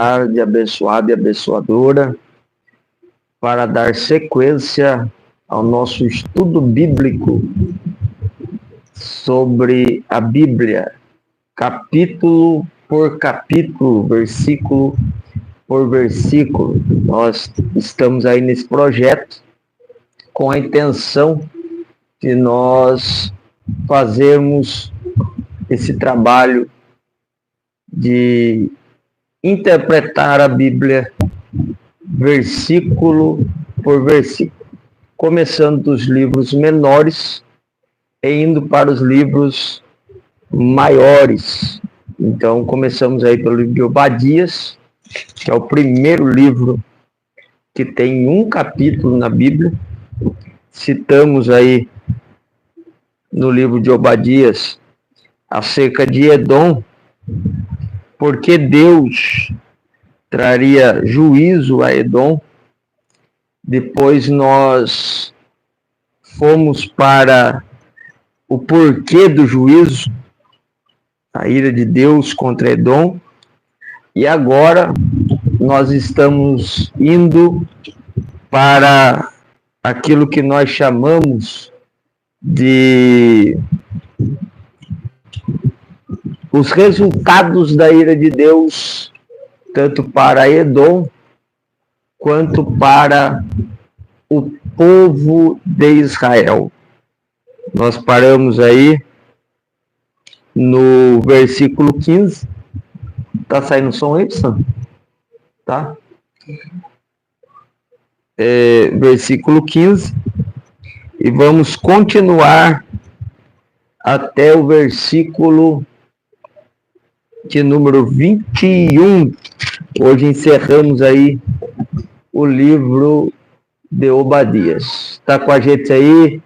tarde abençoada e abençoadora para dar sequência ao nosso estudo bíblico sobre a Bíblia, capítulo por capítulo, versículo por versículo. Nós estamos aí nesse projeto com a intenção de nós fazermos esse trabalho de interpretar a Bíblia versículo por versículo, começando dos livros menores e indo para os livros maiores. Então, começamos aí pelo livro de Obadias, que é o primeiro livro que tem um capítulo na Bíblia. Citamos aí no livro de Obadias acerca de Edom, porque Deus traria juízo a Edom. Depois nós fomos para o porquê do juízo, a ira de Deus contra Edom. E agora nós estamos indo para aquilo que nós chamamos de os resultados da ira de Deus, tanto para Edom quanto para o povo de Israel. Nós paramos aí no versículo 15. Tá saindo som aí, Sam? Tá? Versículo 15. E vamos continuar até o versículo de número 21. Hoje encerramos aí o livro de Obadias. Está com a gente aí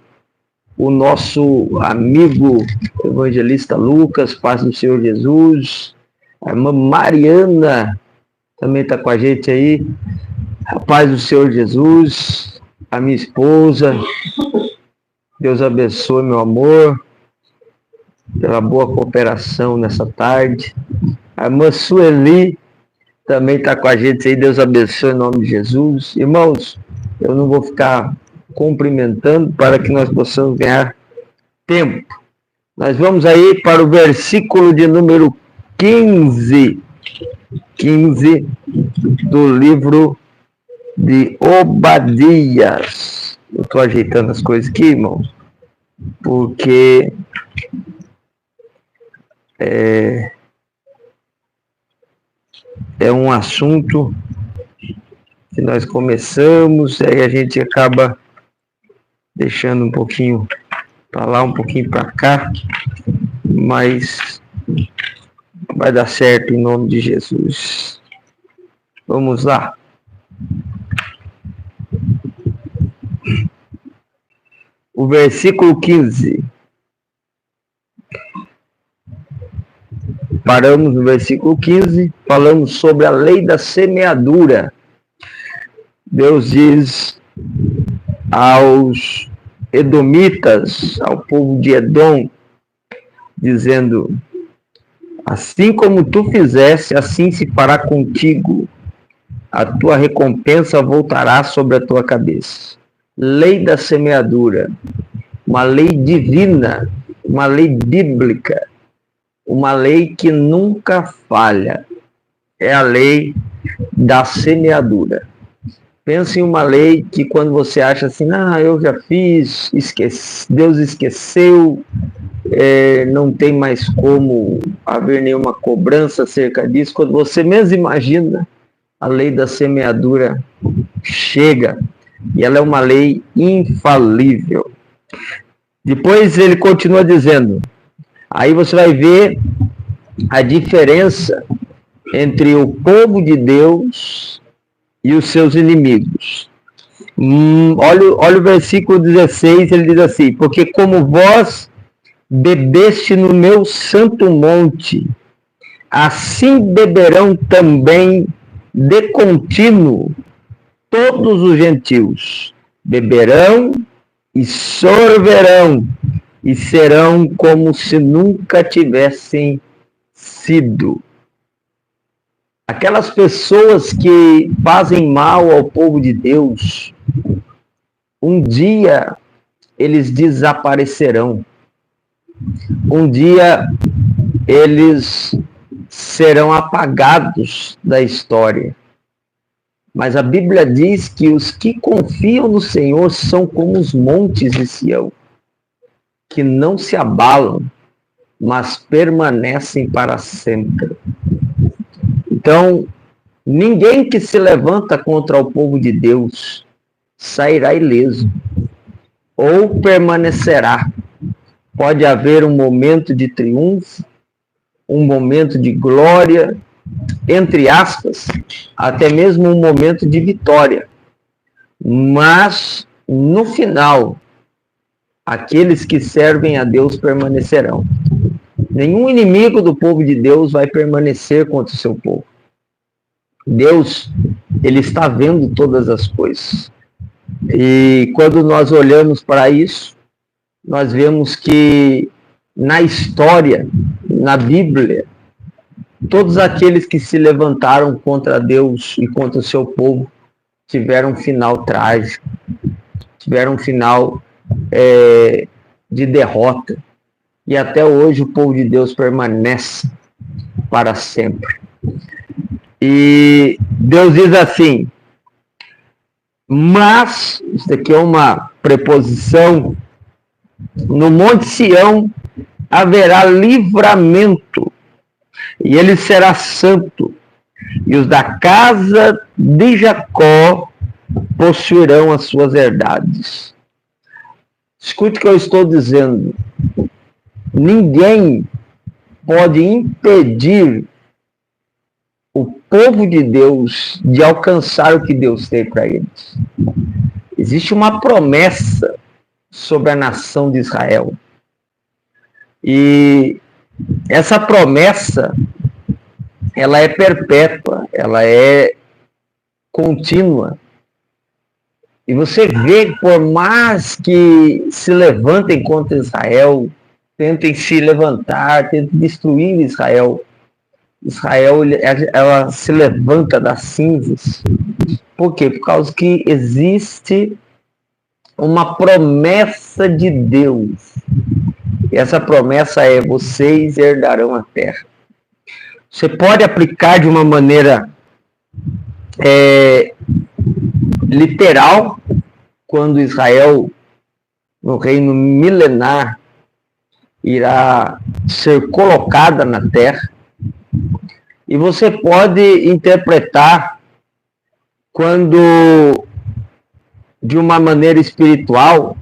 o nosso amigo evangelista Lucas, paz do Senhor Jesus. A irmã Mariana também está com a gente aí. A paz do Senhor Jesus. A minha esposa. Deus abençoe, meu amor, pela boa cooperação nessa tarde. A irmã Sueli também está com a gente aí. Deus abençoe em nome de Jesus. Irmãos, eu não vou ficar cumprimentando para que nós possamos ganhar tempo. Nós vamos aí para o versículo de número 15 do livro de Obadias. Eu estou ajeitando as coisas aqui, irmãos, porque é um assunto que nós começamos, aí a gente acaba deixando um pouquinho para lá, um pouquinho para cá, mas vai dar certo em nome de Jesus. Vamos lá. O versículo 15. Paramos no versículo 15, falamos sobre a lei da semeadura. Deus diz aos edomitas, ao povo de Edom, dizendo: assim como tu fizeste, assim se fará contigo. A tua recompensa voltará sobre a tua cabeça. Lei da semeadura, uma lei divina, uma lei bíblica, uma lei que nunca falha. É a lei da semeadura. Pense em uma lei que quando você acha assim, eu já fiz, esqueci, Deus esqueceu, não tem mais como haver nenhuma cobrança acerca disso. Quando você mesmo imagina, a lei da semeadura chega. E ela é uma lei infalível. Depois ele continua dizendo, aí você vai ver a diferença entre o povo de Deus e os seus inimigos. Olha o versículo 16, ele diz assim: porque como vós bebeste no meu santo monte, assim beberão também de contínuo todos os gentios, beberão e sorverão, e serão como se nunca tivessem sido. Aquelas pessoas que fazem mal ao povo de Deus, um dia eles desaparecerão. Um dia eles serão apagados da história. Mas a Bíblia diz que os que confiam no Senhor são como os montes de Sião, que não se abalam, mas permanecem para sempre. Então, ninguém que se levanta contra o povo de Deus sairá ileso ou permanecerá. Pode haver um momento de triunfo, um momento de glória, entre aspas, até mesmo um momento de vitória. Mas, no final, aqueles que servem a Deus permanecerão. Nenhum inimigo do povo de Deus vai permanecer contra o seu povo. Deus, ele está vendo todas as coisas. E quando nós olhamos para isso, nós vemos que na história, na Bíblia, todos aqueles que se levantaram contra Deus e contra o seu povo tiveram um final trágico, tiveram um final de derrota. E até hoje o povo de Deus permanece para sempre. E Deus diz assim, mas, isso aqui é uma preposição, no Monte Sião haverá livramento, e ele será santo, e os da casa de Jacó possuirão as suas herdades. Escute o que eu estou dizendo. Ninguém pode impedir o povo de Deus de alcançar o que Deus tem para eles. Existe uma promessa sobre a nação de Israel. E essa promessa, ela é perpétua, ela é contínua. E você vê que por mais que se levantem contra Israel, tentem se levantar, tentem destruir Israel, ela se levanta das cinzas. Por quê? Por causa que existe uma promessa de Deus. E essa promessa é: vocês herdarão a terra. Você pode aplicar de uma maneira literal, quando Israel, no reino milenar, irá ser colocada na terra. E você pode interpretar quando, de uma maneira espiritual,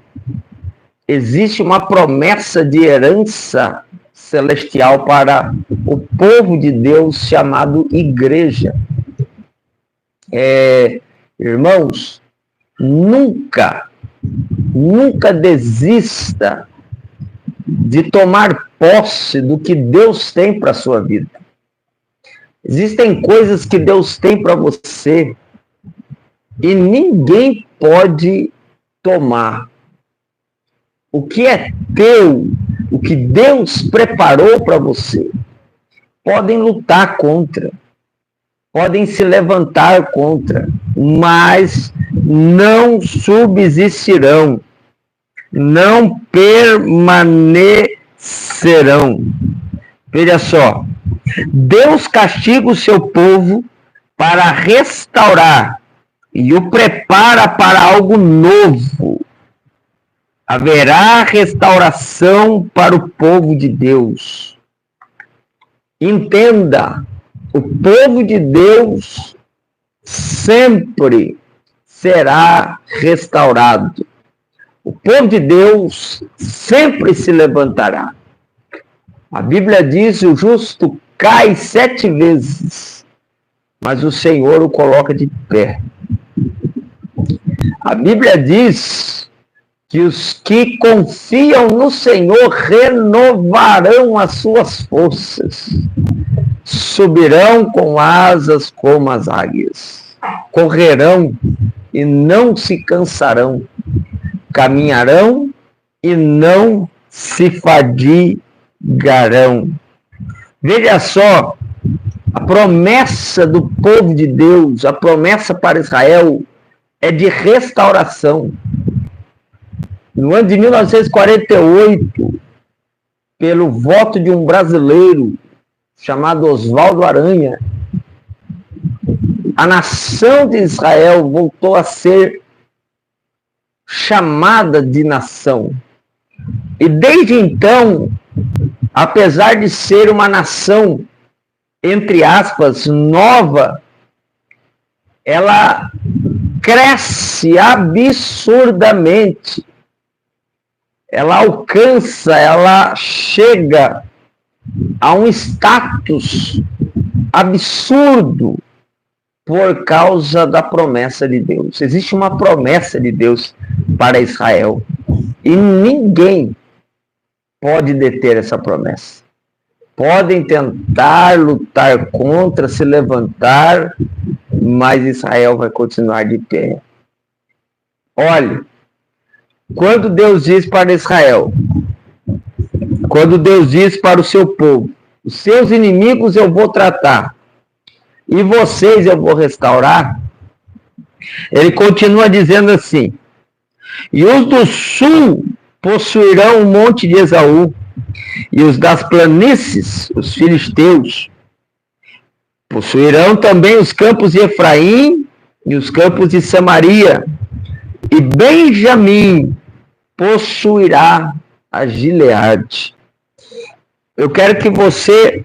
existe uma promessa de herança celestial para o povo de Deus chamado igreja. Irmãos, nunca desista de tomar posse do que Deus tem para a sua vida. Existem coisas que Deus tem para você e ninguém pode tomar. O que é teu, o que Deus preparou para você, podem lutar contra, podem se levantar contra, mas não subsistirão, não permanecerão. Veja só, Deus castiga o seu povo para restaurar e o prepara para algo novo. Haverá restauração para o povo de Deus. Entenda, o povo de Deus sempre será restaurado. O povo de Deus sempre se levantará. A Bíblia diz: o justo cai 7 vezes, mas o Senhor o coloca de pé. A Bíblia diz que os que confiam no Senhor renovarão as suas forças, subirão com asas como as águias, correrão e não se cansarão, caminharão e não se fadigarão. Veja só A promessa do povo de Deus, a promessa para Israel é de restauração. No ano de 1948, pelo voto de um brasileiro chamado Oswaldo Aranha, a nação de Israel voltou a ser chamada de nação. E desde então, apesar de ser uma nação, entre aspas, nova, ela cresce absurdamente. Ela alcança, ela chega a um status absurdo por causa da promessa de Deus. Existe uma promessa de Deus para Israel e ninguém pode deter essa promessa. Podem tentar lutar contra, se levantar, mas Israel vai continuar de pé. Olhe, quando Deus diz para Israel, quando Deus diz para o seu povo, os seus inimigos eu vou tratar e vocês eu vou restaurar, ele continua dizendo assim: e os do sul possuirão o monte de Esaú, e os das planícies, os filisteus, possuirão também os campos de Efraim e os campos de Samaria, e Benjamim possuirá a Gileade. Eu quero que você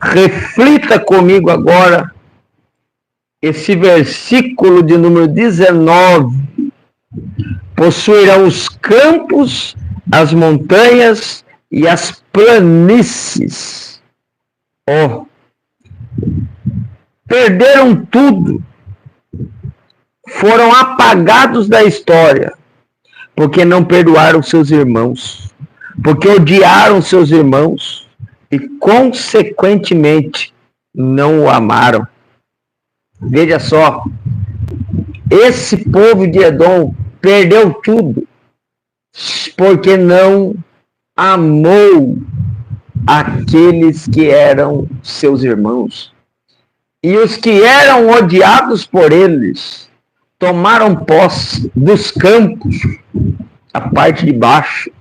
reflita comigo agora esse versículo de número 19. Possuirão os campos, as montanhas e as planícies. Oh, perderam tudo. Foram apagados da história, porque não perdoaram seus irmãos, porque odiaram seus irmãos e, consequentemente, não o amaram. Veja só, esse povo de Edom perdeu tudo, porque não amou aqueles que eram seus irmãos. E os que eram odiados por eles tomaram posse dos campos, a parte de baixo,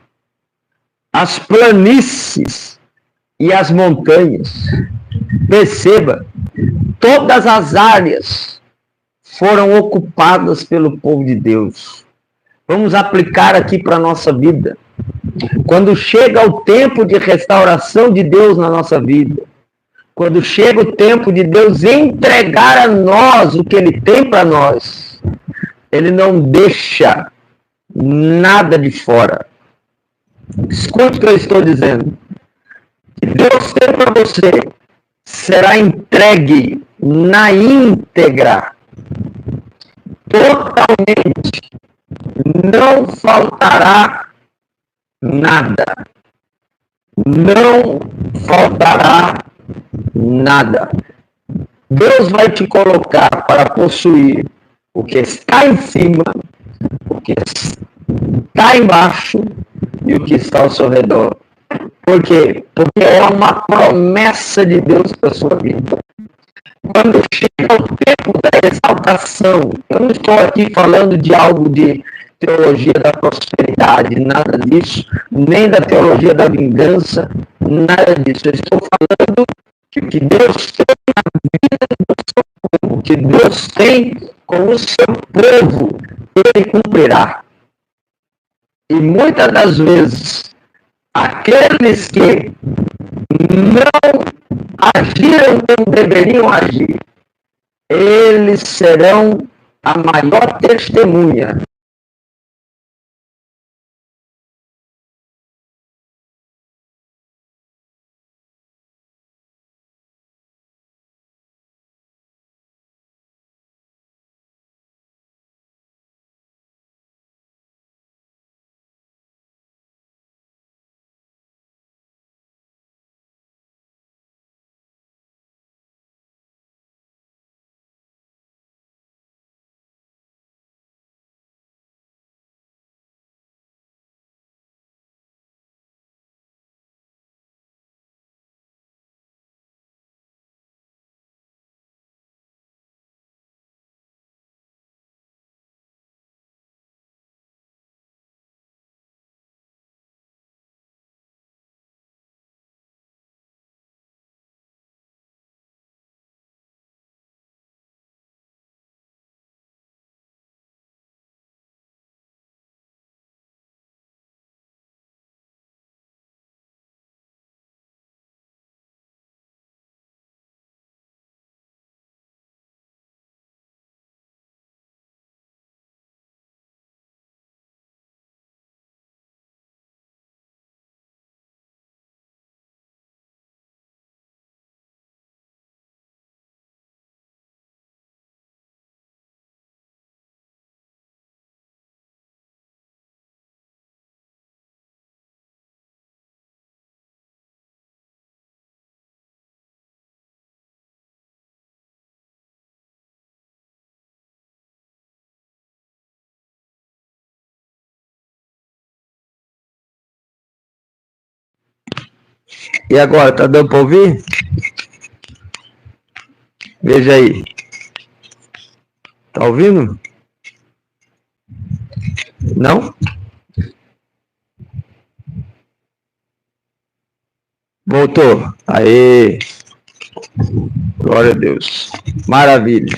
as planícies e as montanhas. Perceba, todas as áreas foram ocupadas pelo povo de Deus. Vamos aplicar aqui para a nossa vida. Quando chega o tempo de restauração de Deus na nossa vida, quando chega o tempo de Deus entregar a nós o que Ele tem para nós, Ele não deixa nada de fora. Escute o que eu estou dizendo. O que Deus tem para você será entregue na íntegra, totalmente. Não faltará nada. Não faltará nada. Deus vai te colocar para possuir o que está em cima, o que está embaixo e o que está ao seu redor. Por quê? Porque é uma promessa de Deus para a sua vida. Quando chega o tempo da exaltação, eu não estou aqui falando de algo de teologia da prosperidade, nada disso, nem da teologia da vingança, nada disso. Eu estou falando que o que Deus tem na vida do seu povo, o que Deus tem com o seu povo, Ele cumprirá. E muitas das vezes, aqueles que não agiram como deveriam agir, eles serão a maior testemunha E agora, tá dando para ouvir? Veja aí. Tá ouvindo? Não? Voltou. Aê! Glória a Deus. Maravilha.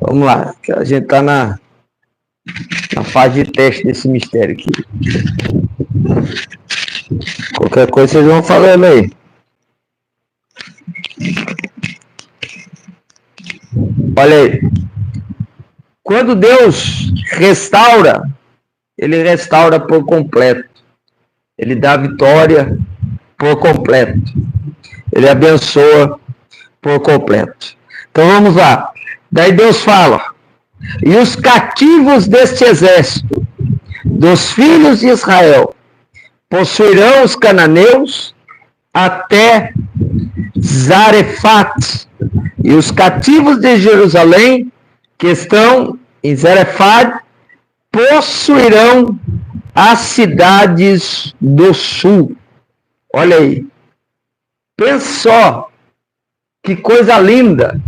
Vamos lá, que a gente tá na fase de teste desse mistério aqui. Qualquer coisa vocês vão falando aí. Olha aí. Quando Deus restaura, Ele restaura por completo. Ele dá vitória por completo. Ele abençoa por completo. Então vamos lá. Daí Deus fala: e os cativos deste exército, dos filhos de Israel, possuirão os cananeus até Zarefate, e os cativos de Jerusalém, que estão em Zarefate, possuirão as cidades do sul. Olha aí. Pensa só, que coisa linda.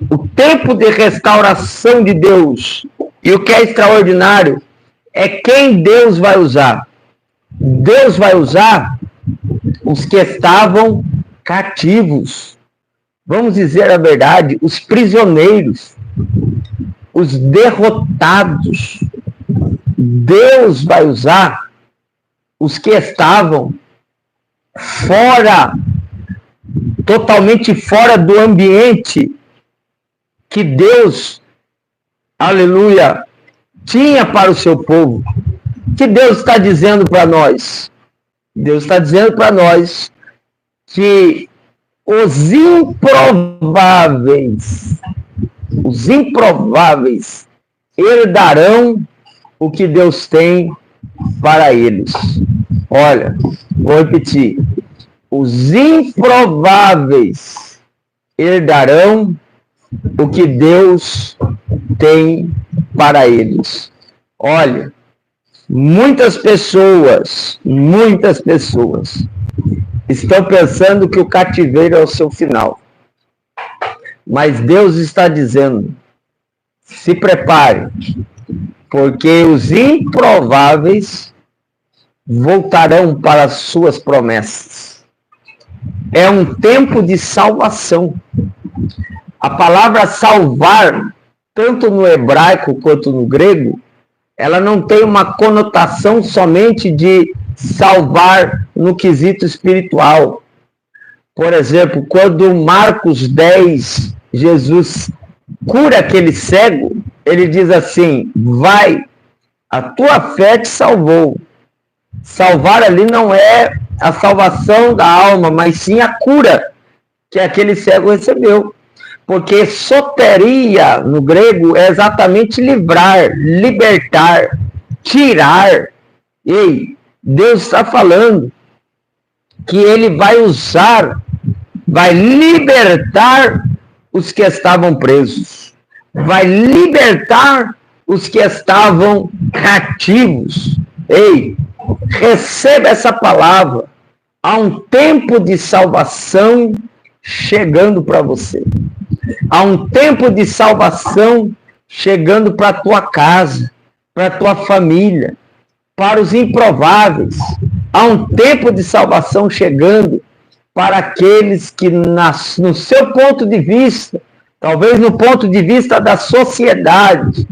O tempo de restauração de Deus. E o que é extraordinário é quem Deus vai usar. Deus vai usar os que estavam cativos. Vamos dizer a verdade, os prisioneiros, os derrotados. Deus vai usar os que estavam fora, totalmente fora do ambiente que Deus, aleluia, tinha para o seu povo. O que Deus está dizendo para nós? Deus está dizendo para nós que os improváveis herdarão o que Deus tem para eles. Olha, vou repetir. Os improváveis herdarão o que Deus tem para eles. Olha, muitas pessoas estão pensando que o cativeiro é o seu final. Mas Deus está dizendo: se prepare, porque os improváveis voltarão para as suas promessas. É um tempo de salvação. A palavra salvar, tanto no hebraico quanto no grego, ela não tem uma conotação somente de salvar no quesito espiritual. Por exemplo, quando Marcos 10, Jesus cura aquele cego, ele diz assim: vai, a tua fé te salvou. Salvar ali não é a salvação da alma, mas sim a cura que aquele cego recebeu. Porque soteria, no grego, é exatamente livrar, libertar, tirar. Ei, Deus está falando que Ele vai usar, vai libertar os que estavam presos, vai libertar os que estavam cativos. Ei, receba essa palavra. Há um tempo de salvação chegando para você. Há um tempo de salvação chegando para a tua casa, para a tua família, para os improváveis. Há um tempo de salvação chegando para aqueles que, no seu ponto de vista, talvez no ponto de vista da sociedade,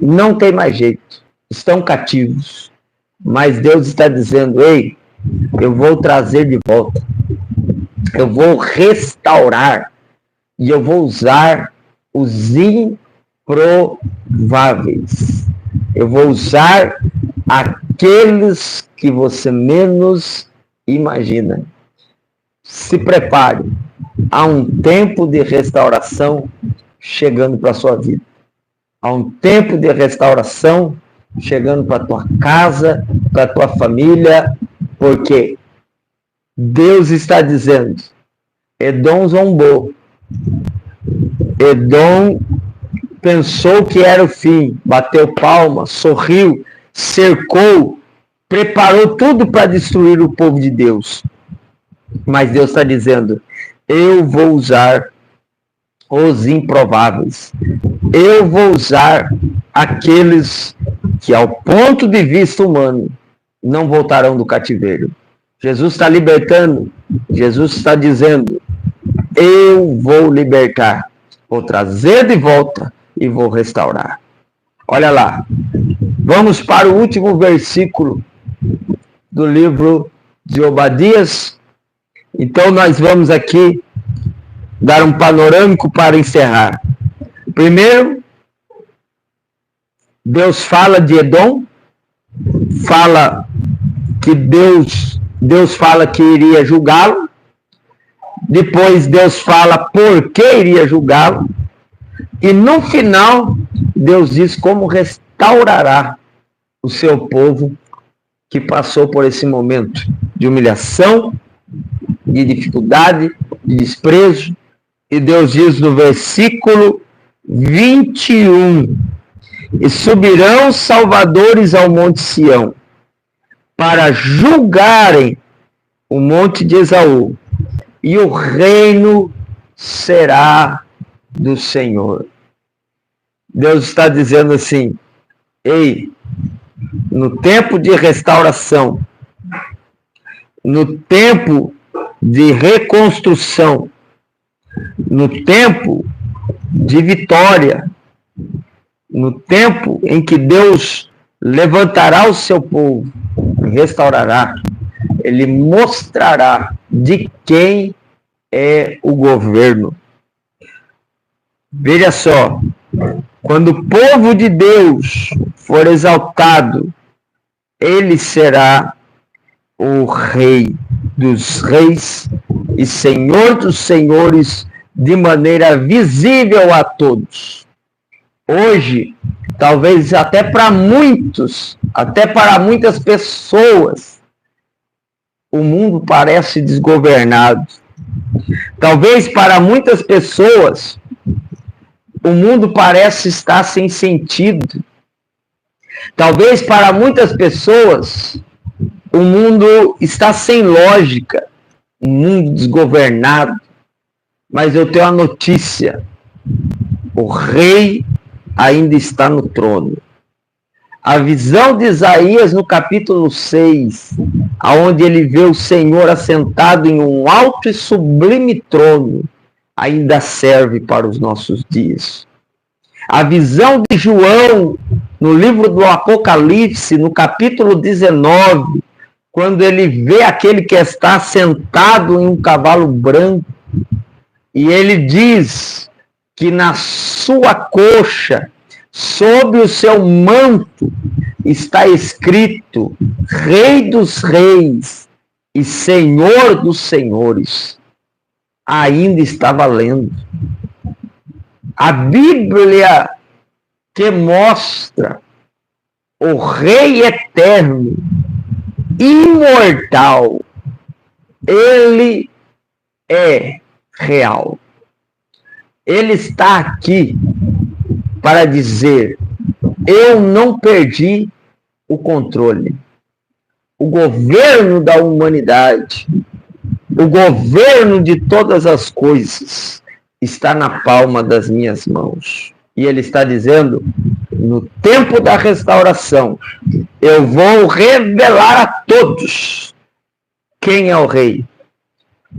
não tem mais jeito, estão cativos. Mas Deus está dizendo: ei, eu vou trazer de volta, eu vou restaurar, e eu vou usar os improváveis. Eu vou usar aqueles que você menos imagina. Se prepare. Há um tempo de restauração chegando para a sua vida. Há um tempo de restauração chegando para a tua casa, para a tua família, porque Deus está dizendo: Edom zombou. Edom pensou que era o fim, bateu palma, sorriu, cercou, preparou tudo para destruir o povo de Deus. Mas Deus está dizendo, eu vou usar os improváveis. Eu vou usar aqueles que, ao ponto de vista humano, não voltarão do cativeiro. Jesus está libertando. Jesus está dizendo, eu vou libertar. Vou trazer de volta e vou restaurar. Olha lá. Vamos para o último versículo do livro de Obadias. Então nós vamos aqui dar um panorâmico para encerrar. Primeiro, Deus fala de Edom, fala que Deus fala que iria julgá-lo. Depois Deus fala por que iria julgá-lo. E no final, Deus diz como restaurará o seu povo que passou por esse momento de humilhação, de dificuldade, de desprezo. E Deus diz no versículo 21, e subirão salvadores ao monte Sião, para julgarem o monte de Esaú, e o reino será do Senhor. Deus está dizendo assim, ei, no tempo de restauração, no tempo de reconstrução, no tempo de vitória, no tempo em que Deus levantará o seu povo e restaurará, ele mostrará de quem é o governo. Veja só, quando o povo de Deus for exaltado, ele será o rei dos reis e senhor dos senhores de maneira visível a todos. Hoje, talvez até para muitos, até para muitas pessoas, o mundo parece desgovernado. Talvez para muitas pessoas, o mundo parece estar sem sentido. Talvez para muitas pessoas, o mundo está sem lógica, um mundo desgovernado. Mas eu tenho a notícia, o rei ainda está no trono. A visão de Isaías no capítulo 6, onde ele vê o Senhor assentado em um alto e sublime trono, ainda serve para os nossos dias. A visão de João no livro do Apocalipse, no capítulo 19, quando ele vê aquele que está sentado em um cavalo branco, e ele diz que na sua coxa, sob o seu manto, está escrito Rei dos Reis e Senhor dos Senhores. Ainda está valendo. A Bíblia que mostra o Rei eterno, imortal, ele é real. Ele está aqui para dizer, eu não perdi o controle. O governo da humanidade, o governo de todas as coisas está na palma das minhas mãos. E ele está dizendo, no tempo da restauração, eu vou revelar a todos quem é o rei.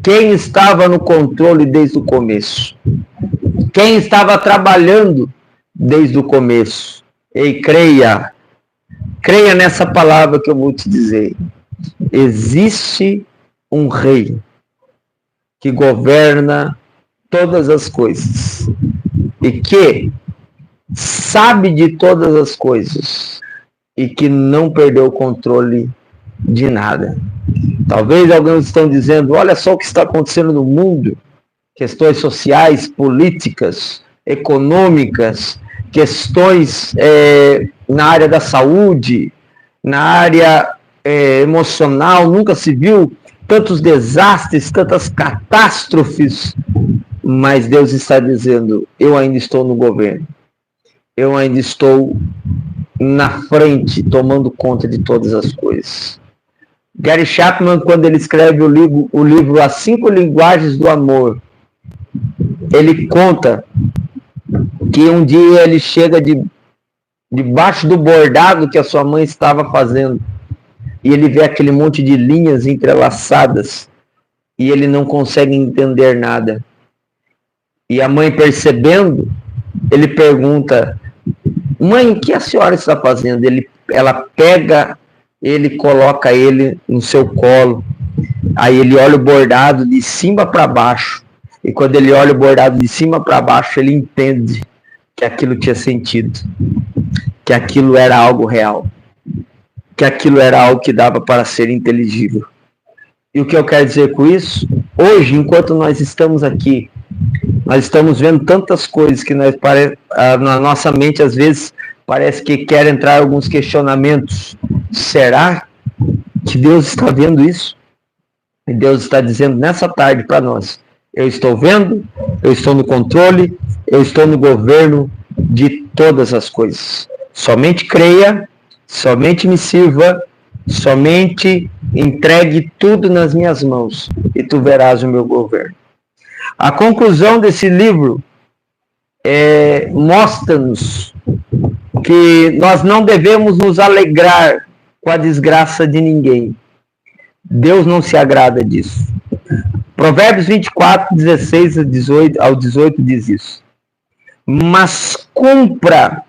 Quem estava no controle desde o começo. Quem estava trabalhando desde o começo. E creia nessa palavra que eu vou te dizer. Existe um rei que governa todas as coisas e que sabe de todas as coisas e que não perdeu o controle de nada. Talvez alguns estão dizendo, olha só o que está acontecendo no mundo, questões sociais, políticas, econômicas, questões na área da saúde, na área emocional, nunca se viu tantos desastres, tantas catástrofes, mas Deus está dizendo, eu ainda estou no governo, eu ainda estou na frente, tomando conta de todas as coisas. Gary Chapman, quando ele escreve o livro As 5 Linguagens do Amor, ele conta que um dia ele chega debaixo do bordado que a sua mãe estava fazendo, e ele vê aquele monte de linhas entrelaçadas, e ele não consegue entender nada. E a mãe, percebendo, ele pergunta: mãe, o que a senhora está fazendo? Ela pega ele, coloca ele no seu colo, aí ele olha o bordado de cima para baixo, e quando ele olha o bordado de cima para baixo, ele entende que aquilo tinha sentido, que aquilo era algo real, que aquilo era algo que dava para ser inteligível. E o que eu quero dizer com isso? Hoje, enquanto nós estamos aqui, nós estamos vendo tantas coisas que na nossa mente, às vezes, parece que quer entrar alguns questionamentos. Será que Deus está vendo isso? E Deus está dizendo nessa tarde para nós: eu estou vendo, eu estou no controle, eu estou no governo de todas as coisas. Somente creia, somente me sirva, somente entregue tudo nas minhas mãos e tu verás o meu governo. A conclusão desse livro mostra-nos que nós não devemos nos alegrar com a desgraça de ninguém. Deus não se agrada disso. Provérbios 24, 16 ao 18 diz isso. Mas cumpra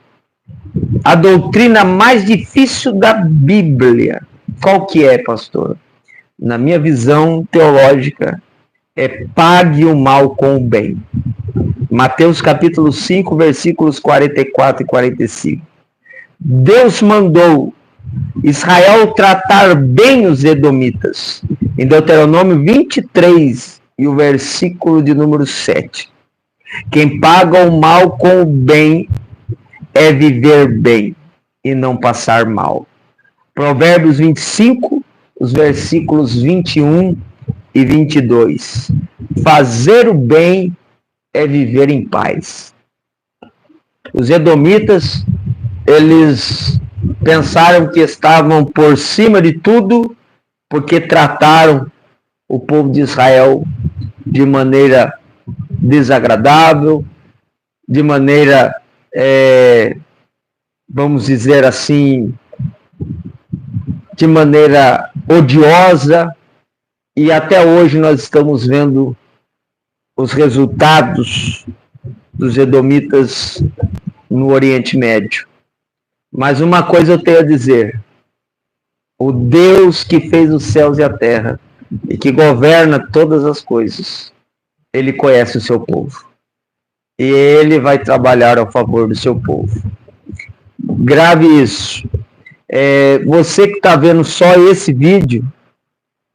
a doutrina mais difícil da Bíblia. Qual que é, pastor? Na minha visão teológica, pague o mal com o bem. Mateus capítulo 5, versículos 44 e 45. Deus mandou Israel tratar bem os edomitas. Em Deuteronômio 23, e o versículo de número 7. Quem paga o mal com o bem é viver bem e não passar mal. Provérbios 25, os versículos 21 e 22. Fazer o bem é viver em paz. Os edomitas, eles pensaram que estavam por cima de tudo porque trataram o povo de Israel de maneira desagradável, de maneira, vamos dizer assim, de maneira odiosa, e até hoje nós estamos vendo os resultados dos edomitas no Oriente Médio. Mas uma coisa eu tenho a dizer: o Deus que fez os céus e a terra e que governa todas as coisas, ele conhece o seu povo e ele vai trabalhar ao favor do seu povo. Grave isso. Você que está vendo só esse vídeo,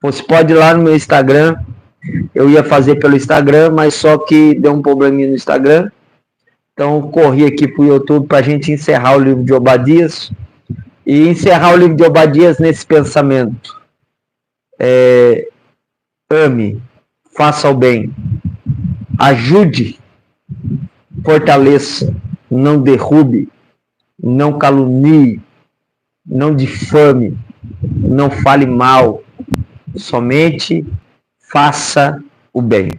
você pode ir lá no meu Instagram. Eu ia fazer pelo Instagram, mas só que deu um probleminha no Instagram. Então, corri aqui para o YouTube para a gente encerrar o livro de Obadias. E encerrar o livro de Obadias nesse pensamento. Ame, faça o bem, ajude, fortaleça, não derrube, não calunie, não difame, não fale mal, somente faça o bem.